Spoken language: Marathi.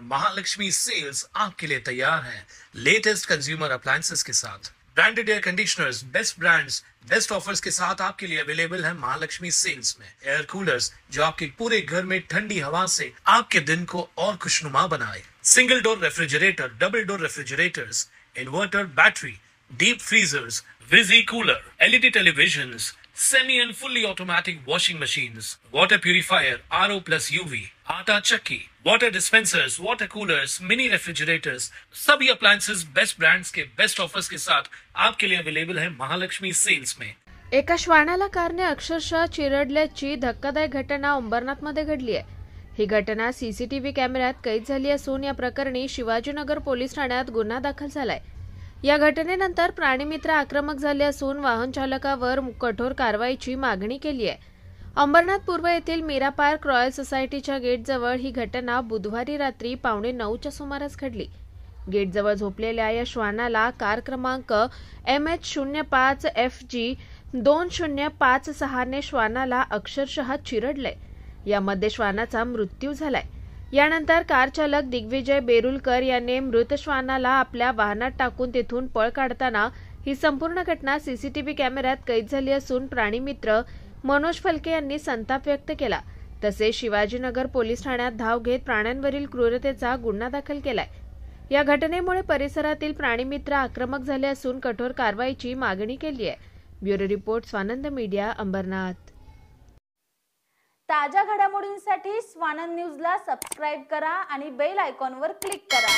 महालक्ष्मी सेल्स आपके लिए तैयार है लेटेस्ट कंज्यूमर अप्लायंसेस के साथ। Branded air conditioners, best brands, best offers के साथ आपके लिए अवेलेबल है महालक्ष्मी सेल्स में। एयर कूलर्स जो आपके पूरे घर में ठंडी हवा से आपके दिन को और खुशनुमा बनाए। Single door refrigerator, double door refrigerators, inverter battery, deep freezers, विजी cooler, LED televisions, semi and fully automatic washing machines, water purifier, RO plus UV, आटा चक्की, water dispensers, water coolers, mini refrigerators, सभी appliances बेस्ट ब्रांड्स के बेस्ट ऑफर्स के साथ आपके लिए अवेलेबल है महालक्ष्मी सेल्स में। एका श्वानाला कारने अक्षरशः चिरडल्याची धक्कादायक घटना अंबरनाथमध्ये घडली आहे। ही घटना सीसीटीव्ही कॅमेऱ्यात कैद झाली असून या प्रकरणी शिवाजीनगर पोलीस ठाण्यात गुन्हा दाखल झालाय। या घटनेनंतर प्राणीमित्र आक्रमक झाले असून वाहन चालकावर कठोर कारवाईची मागणी केली आहे। अंबरनाथ पूर्व येथील मीरा पार्क रॉयल सोसायटीच्या गेटजवळ ही घटना बुधवारी रात्री 8:45च्या सुमारास घडली। गेटजवळ झोपलेल्या या श्वानाला कार क्रमांक MH05FG 2056 ने श्वानाला अक्षरशः चिरडले। यामध्ये श्वानाचा मृत्यू झालाय। यानंतर कार चालक दिग्विजय बेरुलकर याने मृत श्वानाला आपल्या वाहनात टाकून तेथून पळ काढताना ही संपूर्ण घटना सीसीटीव्ही कॅमेऱ्यात कैद झाली असून प्राणीमित्र मनोज फलके यांनी संताप व्यक्त केला। तसेच शिवाजीनगर पोलीस ठाण्यात धाव घेत प्राण्यांवरील क्रूरतेचा गुन्हा दाखल केलाय। या घटनेमुळे परिसरातील प्राणीमित्र आक्रमक झाले असून कठोर कारवाईची मागणी केली आहे। Bureau report, Swanand Media, Ambernath. ताज्या घडामोडींसाठी स्वानंद न्यूजला सबस्क्राइब करा आणि बेल आयकॉनवर क्लिक करा।